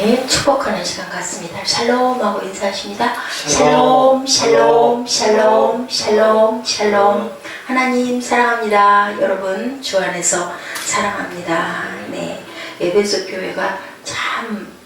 함께 축복하는 시간 같습니다. 샬롬하고 인사하십니다. 샬롬, 샬롬, 샬롬, 샬롬, 샬롬. 하나님 사랑합니다. 여러분 주 안에서 사랑합니다. 네, 에베소 교회가 참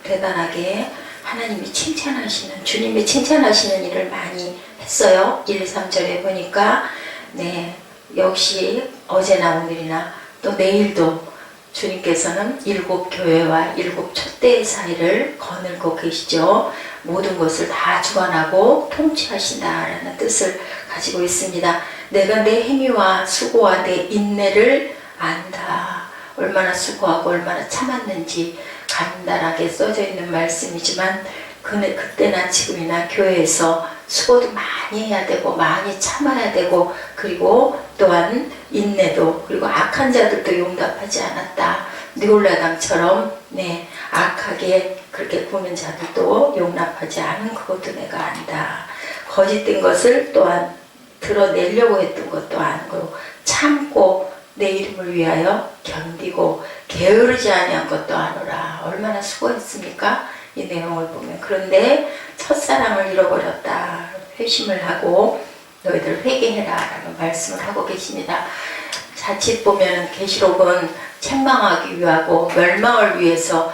대단하게 하나님이 칭찬하시는, 주님이 칭찬하시는 일을 많이 했어요. 1, 3절에 보니까 네, 역시 어제나 오늘이나 또 내일도 주님께서는 7 교회와 7 촛대의 사이를 거닐고 계시죠. 모든 것을 다 주관하고 통치하신다라는 뜻을 가지고 있습니다. 내가 내 행위와 수고와 내 인내를 안다. 얼마나 수고하고 얼마나 참았는지 간단하게 써져 있는 말씀이지만 그때나 지금이나 교회에서 수고도 많이 해야 되고 많이 참아야 되고, 그리고 또한 인내도, 그리고 악한 자들도 용납하지 않았다. 느골라당처럼 네, 악하게 그렇게 구는 자들도 용납하지 않은 그것도 내가 안다. 거짓된 것을 또한 드러내려고 했던 것도 아니고, 참고 내 이름을 위하여 견디고 게으르지 아니한 것도 아노라. 얼마나 수고했습니까? 이 내용을 보면. 그런데 첫사랑을 잃어버렸다. 회심을 하고 너희들 회개해라 라는 말씀을 하고 계십니다. 자칫 보면 계시록은 책망하기 위하고 멸망을 위해서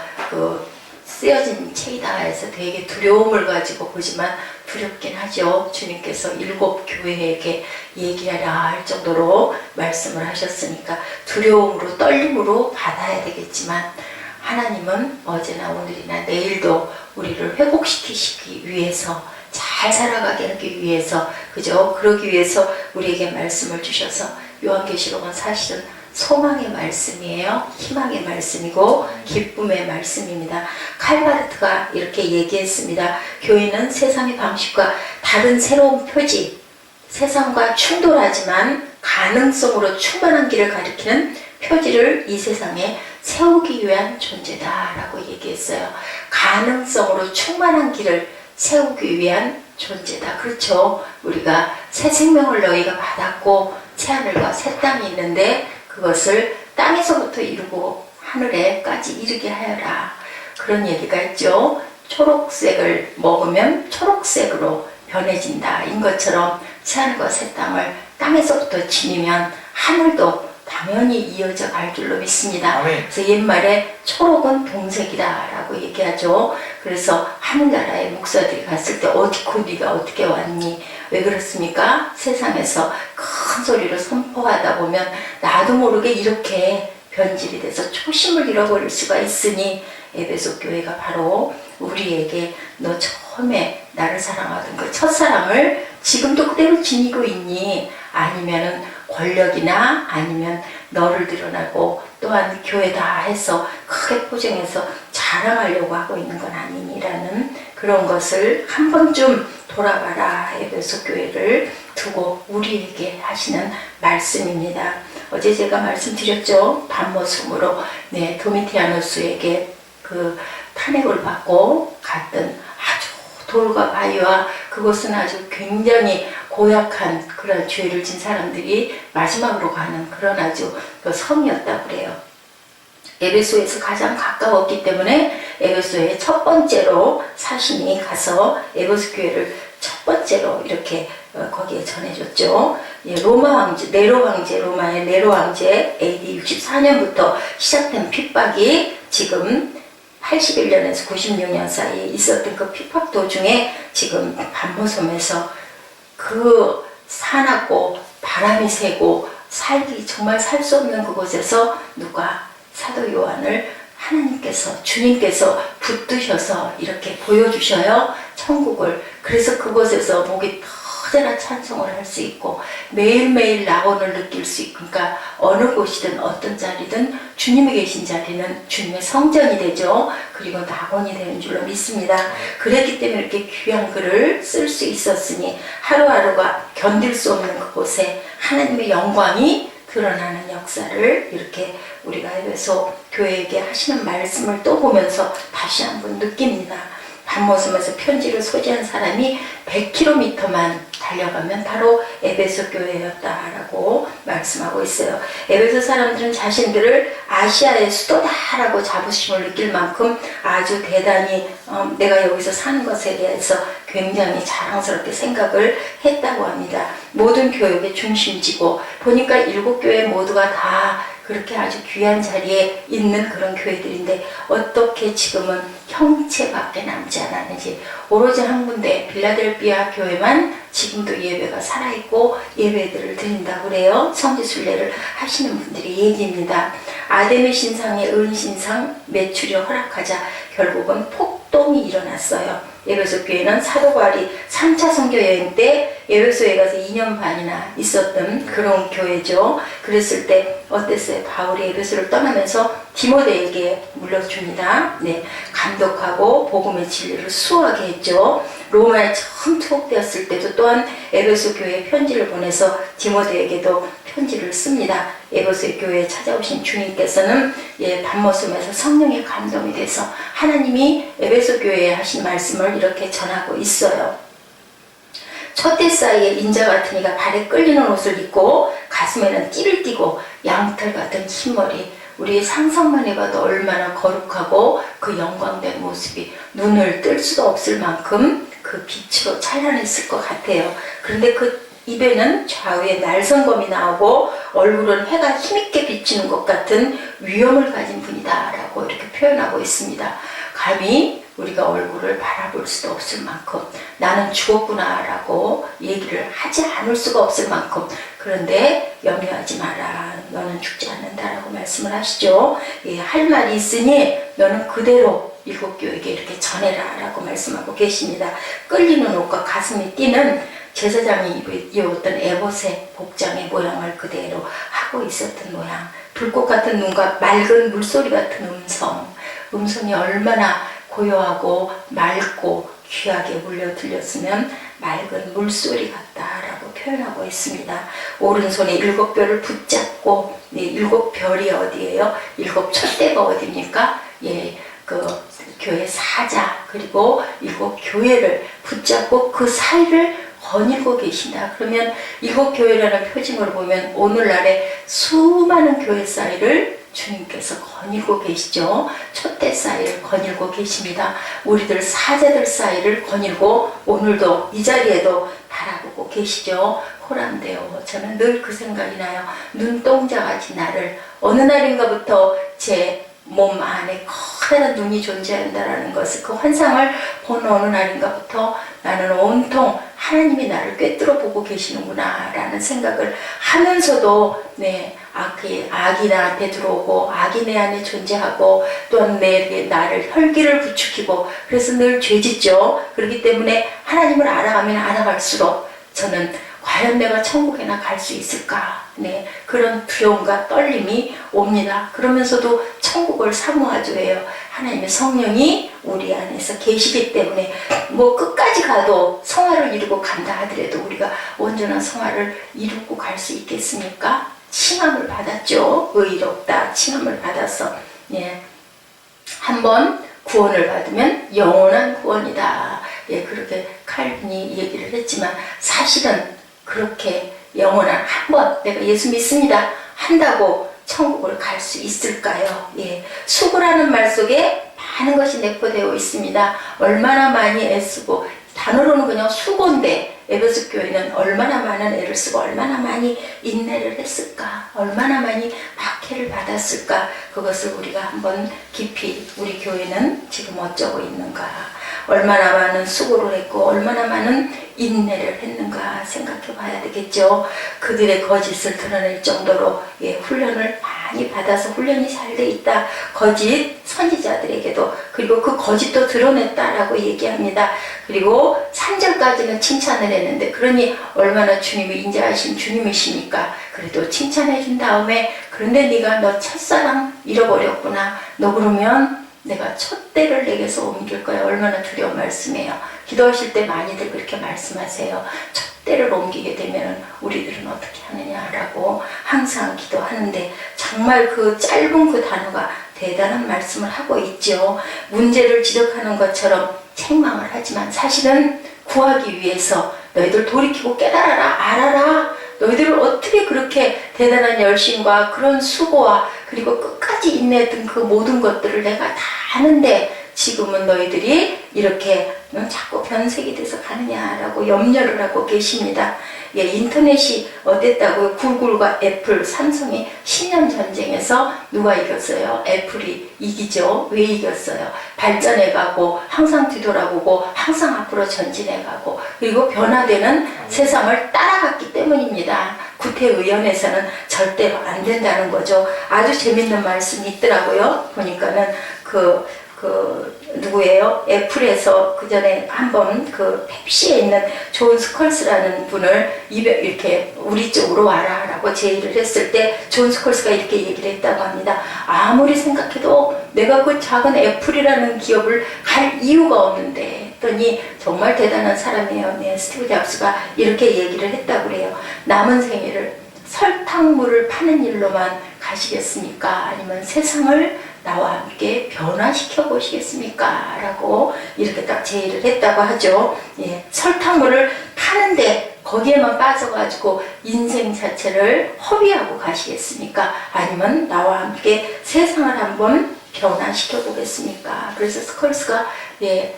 쓰여진 책이다 해서 되게 두려움을 가지고 보지만 두렵긴 하죠. 주님께서 7 교회에게 얘기하라 할 정도로 말씀을 하셨으니까 두려움으로 떨림으로 받아야 되겠지만, 하나님은 어제나 오늘이나 내일도 우리를 회복시키시기 위해서, 잘 살아가게 하기 위해서, 그죠? 그러기 위해서 우리에게 말씀을 주셔서, 요한계시록은 사실은 소망의 말씀이에요. 희망의 말씀이고 기쁨의 말씀입니다. 칼바르트가 이렇게 얘기했습니다. 교회는 세상의 방식과 다른 새로운 표지, 세상과 충돌하지만 가능성으로 충만한 길을 가리키는 표지를 이 세상에 세우기 위한 존재다 라고 얘기했어요. 가능성으로 충만한 길을 세우기 위한 존재다. 그렇죠. 우리가 새 생명을 너희가 받았고 새 하늘과 새 땅이 있는데 그것을 땅에서부터 이루고 하늘에까지 이르게 하여라. 그런 얘기가 있죠. 초록색을 먹으면 초록색으로 변해진다. 인 것처럼 새 하늘과 새 땅을 땅에서부터 지니면 하늘도 당연히 이어져 갈 줄로 믿습니다. 아멘. 그래서 옛말에 초록은 동색이다 라고 얘기하죠. 그래서 하늘나라의 목사들이 갔을 때 네가 어떻게 왔니? 왜 그렇습니까? 세상에서 큰 소리로 선포하다 보면 나도 모르게 이렇게 변질이 돼서 초심을 잃어버릴 수가 있으니, 에베소 교회가 바로 우리에게 너 처음에 나를 사랑하던 그 첫사랑을 지금도 그대로 지니고 있니? 아니면은 권력이나 아니면 너를 드러나고 또한 교회다 해서 크게 포장해서 자랑하려고 하고 있는 건 아니니라는 그런 것을 한 번쯤 돌아봐라. 에베소 교회를 두고 우리에게 하시는 말씀입니다. 어제 제가 말씀드렸죠. 반모섬으로 네, 도미티아누스에게 그 탄핵을 받고 갔던 아주 돌과 바위와 그것은 아주 굉장히 고약한 그런 죄를 진 사람들이 마지막으로 가는 그런 아주 그 성이었다고 그래요. 에베소에서 가장 가까웠기 때문에 에베소에 첫 번째로 사신이 가서 에베소 교회를 첫 번째로 이렇게 거기에 전해줬죠. 로마의 네로 황제 AD 64년부터 시작된 핍박이 지금 81년에서 96년 사이에 있었던 그 핍박 도중에 지금 반모섬에서 그 사납고 바람이 세고 살기 정말 살 수 없는 그곳에서 누가 사도 요한을 하나님께서, 주님께서 붙드셔서 이렇게 보여주셔요. 천국을. 그래서 그곳에서 목이 터져라 찬송을 할 수 있고 매일매일 낙원을 느낄 수 있고, 그러니까 어느 곳이든 어떤 자리든 주님이 계신 자리는 주님의 성전이 되죠. 그리고 낙원이 되는 줄로 믿습니다. 그랬기 때문에 이렇게 귀한 글을 쓸 수 있었으니 하루하루가 견딜 수 없는 그곳에 하나님의 영광이 드러나는 역사를 이렇게 우리가 에베소 교회에게 하시는 말씀을 또 보면서 다시 한번 느낍니다. 반모섬에서 편지를 소지한 사람이 100km만 달려가면 바로 에베소 교회였다라고 말씀하고 있어요. 에베소 사람들은 자신들을 아시아의 수도다라고 자부심을 느낄 만큼 아주 대단히 내가 여기서 사는 것에 대해서 굉장히 자랑스럽게 생각을 했다고 합니다. 모든 교역의 중심지고 보니까 7교회 모두가 다 그렇게 아주 귀한 자리에 있는 그런 교회들인데 어떻게 지금은 형체밖에 남지 않았는지, 오로지 한 군데 빌라델비아 교회만 지금도 예배가 살아있고 예배들을 드린다고 그래요. 성지순례를 하시는 분들의 얘기입니다. 아담의 신상의 은신상 매출이 허락하자 결국은 폭동이 일어났어요. 에베소 교회는 사도 바울이 3차 선교 여행 때 에베소에 가서 2년 반이나 있었던 그런 교회죠. 그랬을 때 어땠어요? 바울이 에베소를 떠나면서 디모데에게 물려줍니다. 네, 감독하고 복음의 진리를 수호하게 했죠. 로마에 처음 투옥되었을 때도 또한 에베소 교회에 편지를 보내서 디모데에게도 편지를 씁니다. 에베소 교회에 찾아오신 주님께서는 반모섬에서 성령의 감동이 돼서 하나님이 에베소 교회에 하신 말씀을 이렇게 전하고 있어요. 촛대 사이에 인자 같은 이가 발에 끌리는 옷을 입고 가슴에는 띠를 띠고 양털 같은 흰머리, 우리 상상만 해봐도 얼마나 거룩하고 그 영광된 모습이 눈을 뜰 수도 없을 만큼 그 빛으로 찬란했을 것 같아요. 그런데 그 입에는 좌우에 날성검이 나오고 얼굴은 해가 힘있게 비치는 것 같은 위엄을 가진 분이다 라고 이렇게 표현하고 있습니다. 감히 우리가 얼굴을 바라볼 수도 없을 만큼 나는 죽었구나 라고 얘기를 하지 않을 수가 없을 만큼, 그런데 염려하지 마라, 너는 죽지 않는다 라고 말씀을 하시죠. 할 말이 있으니 너는 그대로 7교회에게 이렇게 전해라 라고 말씀하고 계십니다. 끌리는 옷과 가슴이 뛰는 제사장이 입었던 에봇의 복장의 모양을 그대로 하고 있었던 모양, 불꽃 같은 눈과 맑은 물소리 같은 음성이 얼마나 고요하고 맑고 귀하게 울려 들렸으면 맑은 물소리 같다라고 표현하고 있습니다. 오른손에 7별을 붙잡고, 7별이 어디예요? 7촛대가 어디입니까? 그 교회 사자 그리고 7교회를 붙잡고 그 사이를 거닐고 계신다. 그러면 7교회라는 표징을 보면 오늘날의 수많은 교회 사이를 주님께서 거닐고 계시죠. 촛대 사이를 거닐고 계십니다. 우리들 사자들 사이를 거닐고 오늘도 이 자리에도 바라보고 계시죠. 호람되어 저는 늘 그 생각이 나요. 눈동자같이 나를 어느 날인가부터 제 몸 안에 커다란 눈이 존재한다라는 것을, 그 환상을 보는 어느 날인가부터 나는 온통 하나님이 나를 꿰뚫어 보고 계시는구나 라는 생각을 하면서도 악이 나한테 들어오고 악이 내 안에 존재하고 또한 나를 혈기를 부추기고 그래서 늘 죄짓죠. 그렇기 때문에 하나님을 알아가면 알아갈수록 저는 과연 내가 천국에나 갈 수 있을까? 그런 두려움과 떨림이 옵니다. 그러면서도 천국을 사모하죠 해요. 하나님의 성령이 우리 안에서 계시기 때문에 끝까지 가도 성화를 이루고 간다 하더라도 우리가 온전한 성화를 이루고 갈 수 있겠습니까? 칭함을 받았죠. 의롭다 칭함을 받아서 한번 구원을 받으면 영원한 구원이다. 그렇게 칼빈이 얘기를 했지만 사실은 그렇게 영원한 한번 내가 예수 믿습니다 한다고 천국을 갈 수 있을까요? 수고라는 말 속에 많은 것이 내포되어 있습니다. 얼마나 많이 애쓰고, 단어로는 그냥 수고인데 에베소 교회는 얼마나 많은 애를 쓰고 얼마나 많이 인내를 했을까, 얼마나 많이 박해를 받았을까, 그것을 우리가 한번 깊이 우리 교회는 지금 어쩌고 있는가, 얼마나 많은 수고를 했고 얼마나 많은 인내를 했는가 생각해 봐야 되겠죠. 그들의 거짓을 드러낼 정도로 훈련을 많이 받아서 훈련이 잘 돼 있다. 거짓 선지자들에게도, 그리고 그 거짓도 드러냈다라고 얘기합니다. 그리고 3절까지는 칭찬을 했는데, 그러니 얼마나 주님이 인자하신 주님이시니까 그래도 칭찬해 준 다음에, 그런데 네가 너 첫사랑 잃어버렸구나, 너 그러면 내가 촛대를 내게서 옮길 거야. 얼마나 두려운 말씀이에요. 기도하실 때 많이들 그렇게 말씀하세요. 촛대를 옮기게 되면 우리들은 어떻게 하느냐라고 항상 기도하는데, 정말 그 짧은 그 단어가 대단한 말씀을 하고 있죠. 문제를 지적하는 것처럼 책망을 하지만 사실은 구하기 위해서 너희들 돌이키고 깨달아라, 알아라. 너희들을 어떻게 그렇게 대단한 열심과 그런 수고와 그리고 끝까지 인내했던 그 모든 것들을 내가 다 아는데 지금은 너희들이 이렇게 자꾸 변색이 돼서 가느냐라고 염려를 하고 계십니다. 예, 인터넷이 어땠다고요? 구글과 애플, 삼성이 10년 전쟁에서 누가 이겼어요? 애플이 이기죠. 왜 이겼어요? 발전해가고 항상 뒤돌아보고 항상 앞으로 전진해가고 그리고 변화되는 세상을 따라갔기 때문입니다. 구태의원에서는 절대로 안 된다는 거죠. 아주 재밌는 말씀이 있더라고요. 보니까는 누구예요? 애플에서 그 전에 한번 그 펩시에 있는 존 스컬스라는 분을 이렇게 우리 쪽으로 와라 라고 제의를 했을 때 존 스컬스가 이렇게 얘기를 했다고 합니다. 아무리 생각해도 내가 그 작은 애플이라는 기업을 갈 이유가 없는데 했더니 정말 대단한 사람이에요. 네, 스티브 잡스가 이렇게 얘기를 했다고 그래요. 남은 생애를 설탕물을 파는 일로만 가시겠습니까? 아니면 세상을 나와 함께 변화시켜 보시겠습니까? 라고 이렇게 딱 제의를 했다고 하죠. 예, 설탕물을 파는데 거기에만 빠져가지고 인생 자체를 허비하고 가시겠습니까? 아니면 나와 함께 세상을 한번 변화시켜 보겠습니까? 그래서 스컬스가 예,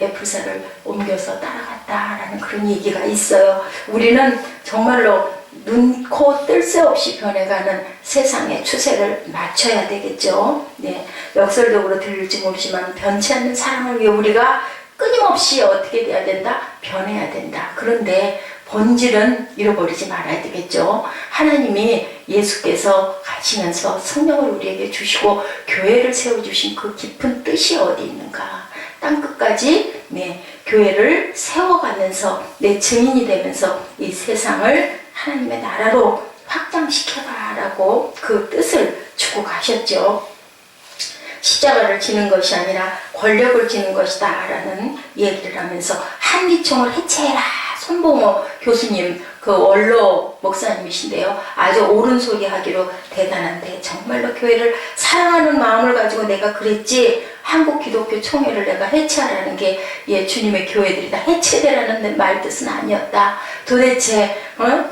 애플사를 옮겨서 따라갔다라는 그런 얘기가 있어요. 우리는 정말로 눈, 코, 뜰 새 없이 변해가는 세상의 추세를 맞춰야 되겠죠. 네, 역설적으로 들릴지 모르지만 변치 않는 사랑을 위해 우리가 끊임없이 어떻게 돼야 된다? 변해야 된다. 그런데 본질은 잃어버리지 말아야 되겠죠. 하나님이 예수께서 가시면서 성령을 우리에게 주시고 교회를 세워주신 그 깊은 뜻이 어디 있는가? 땅끝까지 네, 교회를 세워가면서 내 증인이 되면서 이 세상을 하나님의 나라로 확장시켜라 라고 그 뜻을 주고 가셨죠. 십자가를 지는 것이 아니라 권력을 지는 것이다 라는 얘기를 하면서 한미총을 해체해라. 손봉호 교수님 그 원로 목사님이신데요. 아주 옳은 소리 하기로 대단한데 정말로 교회를 사랑하는 마음을 가지고 내가 그랬지 한국 기독교 총회를 내가 해체하라는 게 예, 주님의 교회들이 다 해체되라는 말 뜻은 아니었다. 도대체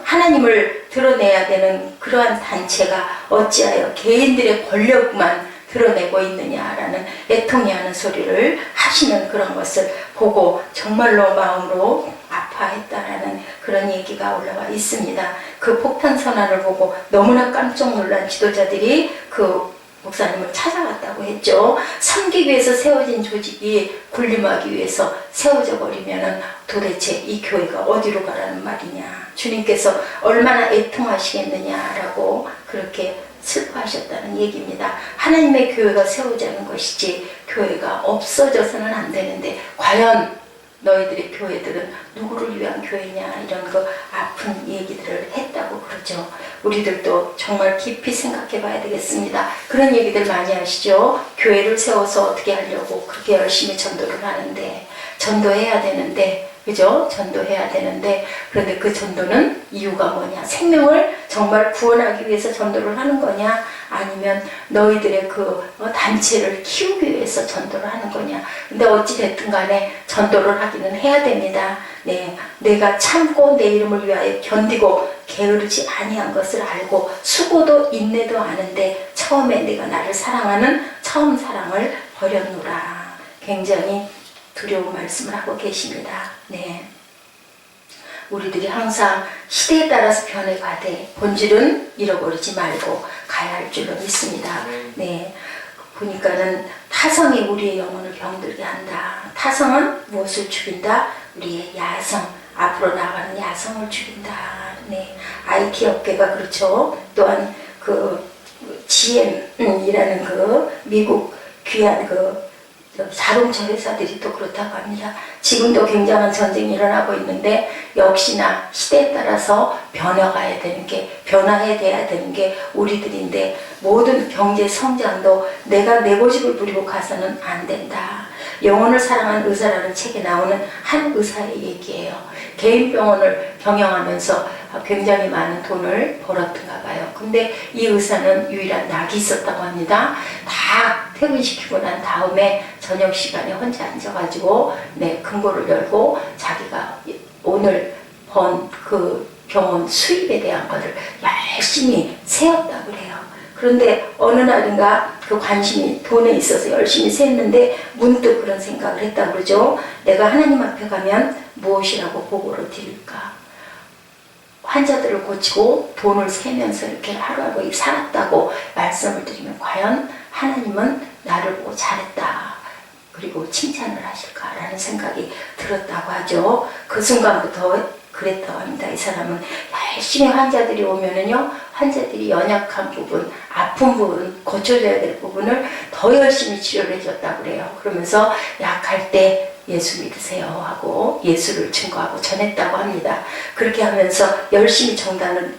하나님을 드러내야 되는 그러한 단체가 어찌하여 개인들의 권력만 드러내고 있느냐라는 애통해하는 소리를 하시는 그런 것을 보고 정말로 마음으로 아파했다라는 그런 얘기가 올라와 있습니다. 그 폭탄 선언을 보고 너무나 깜짝 놀란 지도자들이 그 목사님을 찾아갔다고 했죠. 섬기기 위해서 세워진 조직이 군림하기 위해서 세워져 버리면은 도대체 이 교회가 어디로 가라는 말이냐. 주님께서 얼마나 애통하시겠느냐라고 그렇게 슬퍼하셨다는 얘기입니다. 하나님의 교회가 세우자는 것이지 교회가 없어져서는 안 되는데 과연 너희들의 교회들은 누구를 위한 교회냐 이런 그 아픈 얘기들을 했다고 그러죠. 우리들도 정말 깊이 생각해 봐야 되겠습니다. 그런 얘기들 많이 하시죠. 교회를 세워서 어떻게 하려고 그렇게 열심히 전도를 하는데 전도해야 되는데 그죠? 전도해야 되는데 그런데 그 전도는 이유가 뭐냐? 생명을 정말 구원하기 위해서 전도를 하는 거냐? 아니면 너희들의 그 단체를 키우기 위해서 전도를 하는 거냐? 근데 어찌 됐든 간에 전도를 하기는 해야 됩니다. 네, 내가 참고 내 이름을 위하여 견디고 게으르지 아니한 것을 알고 수고도 인내도 아는데 처음에 내가 나를 사랑하는 처음 사랑을 버렸노라. 굉장히 두려운 말씀을 하고 계십니다. 네, 우리들이 항상 시대에 따라서 변해가되 본질은 잃어버리지 말고 가야 할 줄로 믿습니다. 네, 보니까는 타성이 우리의 영혼을 병들게 한다. 타성은 무엇을 죽인다? 우리의 야성, 앞으로 나가는 야성을 죽인다. 네, IT 업계가 그렇죠. 또한 그 GM이라는 그 미국 귀한 그 자동차 회사들이 또 그렇다고 합니다. 지금도 굉장한 전쟁이 일어나고 있는데 역시나 시대에 따라서 변해야 되는 게 우리들인데 모든 경제 성장도 내가 내 고집을 부리고 가서는 안 된다. 영혼을 사랑한 의사라는 책에 나오는 한 의사의 얘기예요. 개인 병원을 경영하면서 굉장히 많은 돈을 벌었던가 봐요. 근데 이 의사는 유일한 낙이 있었다고 합니다. 다 다 퇴근시키고 난 다음에 저녁 시간에 혼자 앉아가지고 금고를 열고 자기가 오늘 번 그 병원 수입에 대한 것을 열심히 세었다고 그래요. 그런데 어느 날인가 그 관심이 돈에 있어서 열심히 셌는데 문득 그런 생각을 했다고 그러죠. 내가 하나님 앞에 가면 무엇이라고 보고를 드릴까? 환자들을 고치고 돈을 세면서 이렇게 하루하루 살았다고 말씀을 드리면 과연 하나님은 나를 보고 잘했다 그리고 칭찬을 하실까라는 생각이 들었다고 하죠. 그 순간부터 그랬다고 합니다. 이 사람은 열심히 환자들이 오면은요, 환자들이 연약한 부분, 아픈 부분, 고쳐져야 될 부분을 더 열심히 치료를 해줬다고 그래요. 그러면서 약할 때 예수 믿으세요 하고 예수를 증거하고 전했다고 합니다. 그렇게 하면서 열심히 정단을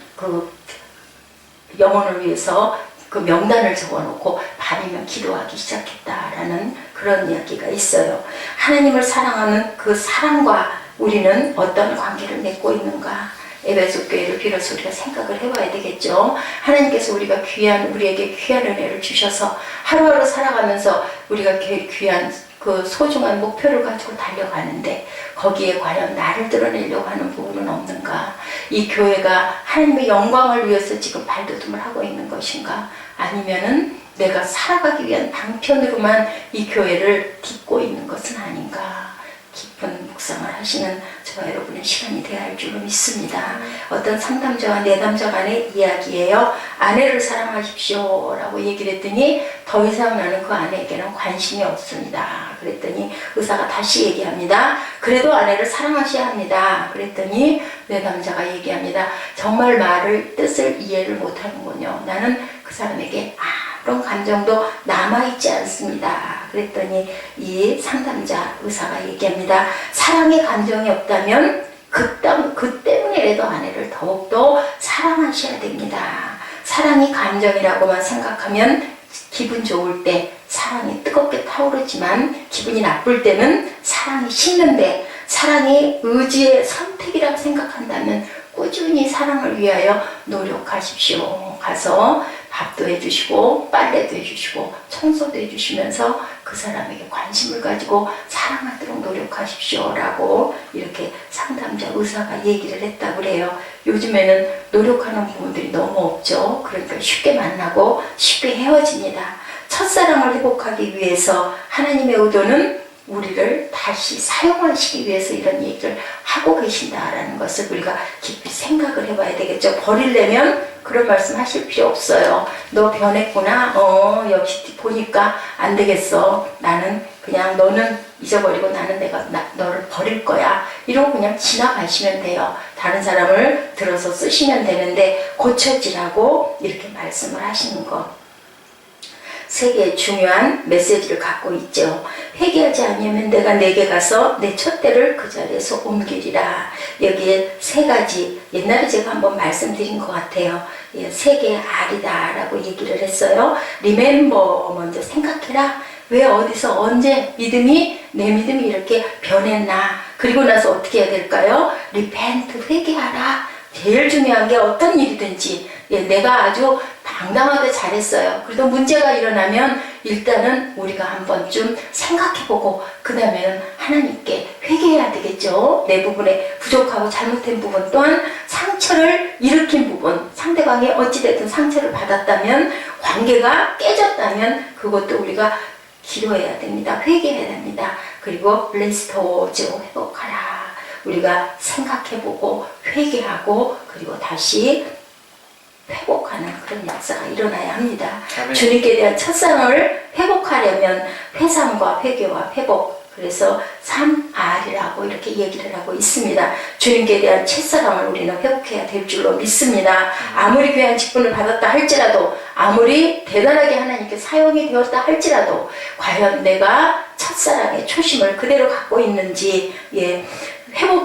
영혼을 위해서 그 명단을 적어놓고 밤이면 기도하기 시작했다라는 그런 이야기가 있어요. 하나님을 사랑하는 그 사랑과 우리는 어떤 관계를 맺고 있는가? 에베소 교회를 빌어서 우리가 생각을 해봐야 되겠죠. 하나님께서 우리에게 귀한 은혜를 주셔서 하루하루 살아가면서 우리가 귀한 그 소중한 목표를 가지고 달려가는데 거기에 과연 나를 드러내려고 하는 부분은 없는가? 이 교회가 하나님의 영광을 위해서 지금 발돋움을 하고 있는 것인가? 아니면은 내가 살아가기 위한 방편으로만 이 교회를 딛고 있는 것은 아닌가? 깊은 묵상을 하시는 저와 여러분의 시간이 되어야 할 줄로 믿습니다. 어떤 상담자와 내담자 간의 이야기예요. 아내를 사랑하십시오 라고 얘기를 했더니 더 이상 나는 그 아내에게는 관심이 없습니다. 그랬더니 의사가 다시 얘기합니다. 그래도 아내를 사랑하셔야 합니다. 그랬더니 내담자가 얘기합니다. 정말 말을 뜻을 이해를 못하는군요. 나는 그 사람에게 그런 감정도 남아있지 않습니다. 그랬더니 이 상담자 의사가 얘기합니다. 사랑의 감정이 없다면 그 때문에라도 아내를 더욱더 사랑하셔야 됩니다. 사랑이 감정이라고만 생각하면 기분 좋을 때 사랑이 뜨겁게 타오르지만 기분이 나쁠 때는 사랑이 식는데 사랑이 의지의 선택이라고 생각한다면 꾸준히 사랑을 위하여 노력하십시오. 가서 밥도 해주시고 빨래도 해주시고 청소도 해주시면서 그 사람에게 관심을 가지고 사랑하도록 노력하십시오 라고 이렇게 상담자 의사가 얘기를 했다고 그래요. 요즘에는 노력하는 부분들이 너무 없죠. 그러니까 쉽게 만나고 쉽게 헤어집니다. 첫사랑을 회복하기 위해서 하나님의 의도는 우리를 다시 사용하시기 위해서 이런 얘기를 하고 계신다라는 것을 우리가 깊이 생각을 해봐야 되겠죠. 버리려면 그런 말씀 하실 필요 없어요. 너 변했구나. 역시 보니까 안 되겠어. 나는 그냥 너는 잊어버리고 나는 너를 버릴 거야. 이러고 그냥 지나가시면 돼요. 다른 사람을 들어서 쓰시면 되는데 고쳐지라고 이렇게 말씀을 하시는 것. 세 개의 중요한 메시지를 갖고 있죠. 회개하지 않으면 내가 내게 가서 내 촛대를 그 자리에서 옮기리라. 여기에 세 가지, 옛날에 제가 한번 말씀드린 것 같아요. 세 개의 R이다 라고 얘기를 했어요. Remember, 먼저 생각해라. 왜 어디서 언제 내 믿음이 이렇게 변했나. 그리고 나서 어떻게 해야 될까요? Repent, 회개하라. 제일 중요한 게 어떤 일이든지 내가 아주 당당하게 잘했어요. 그래도 문제가 일어나면 일단은 우리가 한 번쯤 생각해보고 그 다음에는 하나님께 회개해야 되겠죠. 내 부분에 부족하고 잘못된 부분 또한 상처를 일으킨 부분, 상대방이 어찌됐든 상처를 받았다면 관계가 깨졌다면 그것도 우리가 기도해야 됩니다. 회개해야 됩니다. 그리고 레스토어즈 회복하라. 우리가 생각해보고 회개하고 그리고 다시 회복하는 그런 역사가 일어나야 합니다. 아멘. 주님께 대한 첫사랑을 회복하려면 회상과 회개와 회복, 그래서 3R이라고 이렇게 얘기를 하고 있습니다. 주님께 대한 첫사랑을 우리는 회복해야 될 줄로 믿습니다. 아무리 귀한 직분을 받았다 할지라도, 아무리 대단하게 하나님께 사용이 되었다 할지라도 과연 내가 첫사랑의 초심을 그대로 갖고 있는지,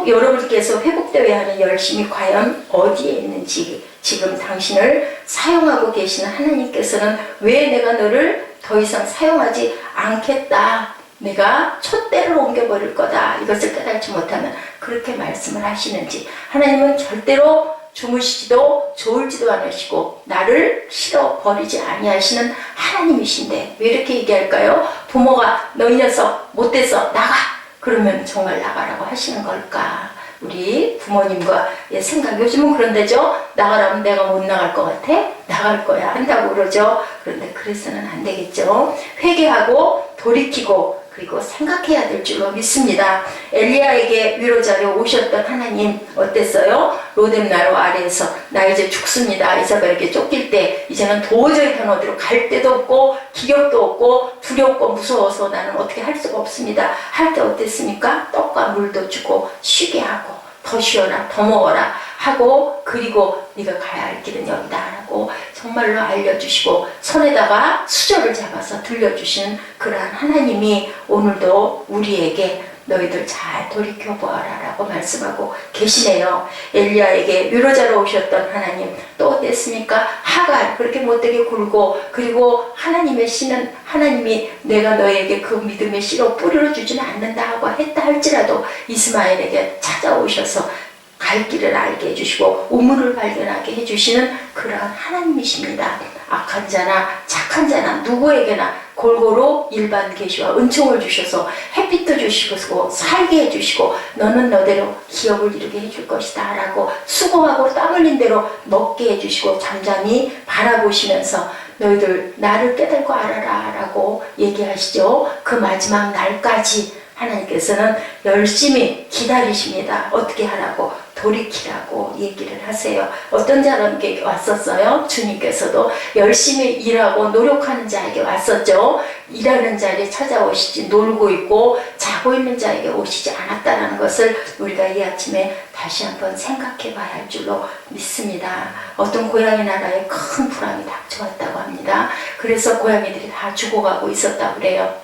여러분께서 회복되어야 하는 열심이 과연 어디에 있는지, 지금 당신을 사용하고 계시는 하나님께서는 왜 내가 너를 더 이상 사용하지 않겠다, 내가 촛대를 옮겨버릴 거다, 이것을 깨닫지 못하면 그렇게 말씀을 하시는지. 하나님은 절대로 주무시지도 졸지도 않으시고 나를 싫어 버리지 아니하시는 하나님이신데 왜 이렇게 얘기할까요? 부모가 너 이 녀석 못됐어 나가! 그러면 정말 나가라고 하시는 걸까? 우리 부모님과의 생각, 요즘은 그런데죠. 나가라면 내가 못 나갈 것 같아? 나갈 거야 한다고 그러죠. 그런데 그래서는 안 되겠죠. 회개하고 돌이키고 그리고 생각해야 될 줄로 믿습니다. 엘리야에게 위로자로 오셨던 하나님 어땠어요? 로뎀나루 아래에서 나 이제 죽습니다. 이사벨에게 쫓길 때 이제는 도저히 전 어디로 갈 데도 없고 기력도 없고 두렵고 무서워서 나는 어떻게 할 수가 없습니다. 할 때 어땠습니까? 떡과 물도 주고 쉬게 하고 더 쉬어라 더 먹어라 하고 그리고 네가 가야 할 길은 여기다 라고 정말로 알려주시고 손에다가 수저를 잡아서 들려주시는 그러한 하나님이 오늘도 우리에게 너희들 잘 돌이켜보아라 라고 말씀하고 계시네요. 엘리야에게 위로자로 오셨던 하나님 또 어땠습니까? 하갈 그렇게 못되게 굴고 그리고 하나님의 씨는 하나님이 내가 너에게 그 믿음의 씨로 뿌려주지는 않는다 하고 했다 할지라도 이스마엘에게 찾아오셔서 갈 길을 알게 해주시고 우물을 발견하게 해주시는 그러한 하나님이십니다. 악한 자나 착한 자나 누구에게나 골고루 일반 계시와 은총을 주셔서 햇빛도 주시고 살게 해주시고 너는 너대로 기업을 이루게 해줄 것이다 라고 수고하고 땀 흘린 대로 먹게 해주시고 잠잠히 바라보시면서 너희들 나를 깨닫고 알아라 라고 얘기하시죠. 그 마지막 날까지 하나님께서는 열심히 기다리십니다. 어떻게 하라고? 돌이키라고 얘기를 하세요. 어떤 자에게 왔었어요? 주님께서도 열심히 일하고 노력하는 자에게 왔었죠. 일하는 자에게 찾아오시지 놀고 있고 자고 있는 자에게 오시지 않았다는 것을 우리가 이 아침에 다시 한번 생각해 봐야 할 줄로 믿습니다. 어떤 고양이 나라에 큰 불황이 닥쳐왔다고 합니다. 그래서 고양이들이 다 죽어가고 있었다고 그래요.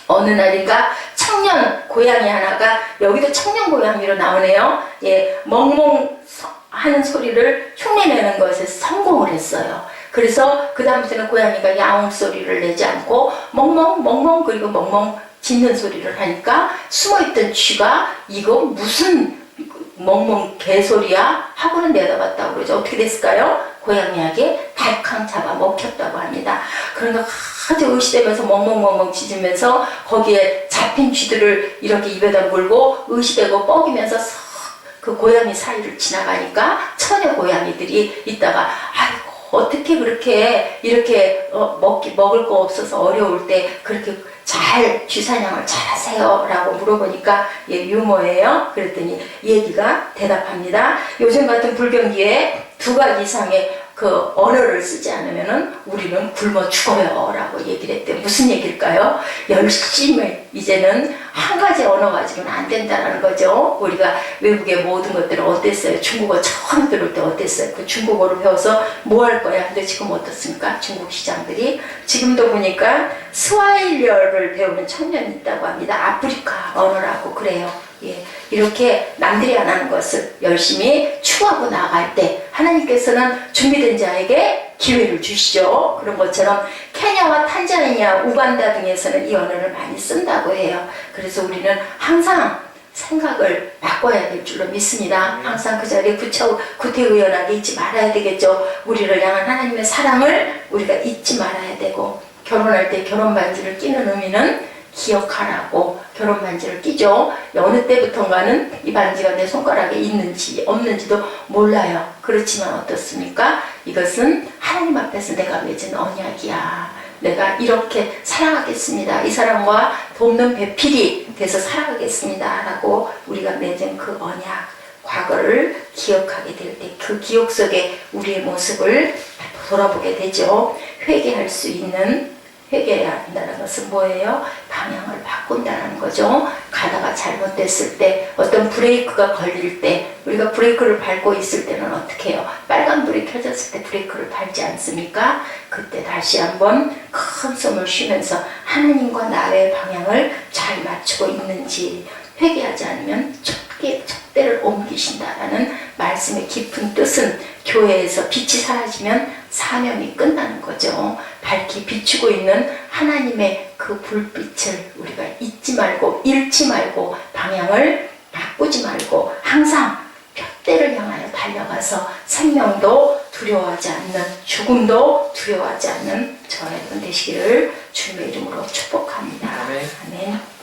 어느 날인가 청년 고양이 하나가 여기도 청년 고양이로 나오네요. 예, 멍멍 하는 소리를 흉내내는 것에 성공을 했어요. 그래서 그 다음부터는 고양이가 야옹 소리를 내지 않고 멍멍 멍멍 그리고 멍멍 짖는 소리를 하니까 숨어있던 쥐가 이거 무슨 멍멍 개소리야? 하고는 내다봤다고 그러죠. 어떻게 됐을까요? 고양이에게 달캉 잡아 먹혔다고 합니다. 그러니까 아주 의시되면서 멍멍멍멍 짖으면서 거기에 잡힌 쥐들을 이렇게 입에다 물고 의시되고 뻐기면서 그 고양이 사이를 지나가니까 처녀 고양이들이 있다가 아이고 어떻게 그렇게 이렇게 먹을 거 없어서 어려울 때 그렇게 잘 쥐사냥을 잘하세요 라고 물어보니까 예, 유머예요. 그랬더니 얘기가 대답합니다. 요즘 같은 불경기에 2가지 이상의 그 언어를 쓰지 않으면은 우리는 굶어 죽어요 라고 얘기를 했대. 무슨 얘기일까요? 열심히 이제는 한 가지 언어 가지고는 안 된다는 거죠. 우리가 외국의 모든 것들은 어땠어요? 중국어 처음 들을 때 어땠어요? 그 중국어를 배워서 뭐 할 거야? 근데 지금 어떻습니까? 중국 시장들이 지금도 보니까 스와힐리어를 배우는 청년이 있다고 합니다. 아프리카 언어라고 그래요. 예, 이렇게 남들이 안 하는 것을 열심히 추구하고 나아갈 때 하나님께서는 준비된 자에게 기회를 주시죠. 그런 것처럼 케냐와 탄자니아, 우간다 등에서는 이 언어를 많이 쓴다고 해요. 그래서 우리는 항상 생각을 바꿔야 될 줄로 믿습니다. 항상 그 자리에 구태의연하게 있지 말아야 되겠죠. 우리를 향한 하나님의 사랑을 우리가 잊지 말아야 되고 결혼할 때 결혼 반지를 끼는 의미는 기억하라고 결혼 반지를 끼죠. 어느 때부턴가는 이 반지가 내 손가락에 있는지 없는지도 몰라요. 그렇지만 어떻습니까? 이것은 하나님 앞에서 내가 맺은 언약이야. 내가 이렇게 살아가겠습니다. 이 사람과 돕는 배필이 돼서 살아가겠습니다. 라고 우리가 맺은 그 언약, 과거를 기억하게 될 때 그 기억 속에 우리의 모습을 돌아보게 되죠. 회개할 수 있는 회개해야 한다는 것은 뭐예요? 방향을 바꾼다는 거죠. 가다가 잘못됐을 때 어떤 브레이크가 걸릴 때 우리가 브레이크를 밟고 있을 때는 어떻게 해요? 빨간불이 켜졌을 때 브레이크를 밟지 않습니까? 그때 다시 한번 큰 숨을 쉬면서 하나님과 나의 방향을 잘 맞추고 있는지 회개하지 않으면 촛대를 옮기신다라는 말씀의 깊은 뜻은 교회에서 빛이 사라지면 사명이 끝나는 거죠. 밝히 비추고 있는 하나님의 그 불빛을 우리가 잊지 말고 잃지 말고 방향을 바꾸지 말고 항상 촛대를 향하여 달려가서 생명도 두려워하지 않는, 죽음도 두려워하지 않는 저와 여러분 되시기를 주님의 이름으로 축복합니다. 아멘. 아멘.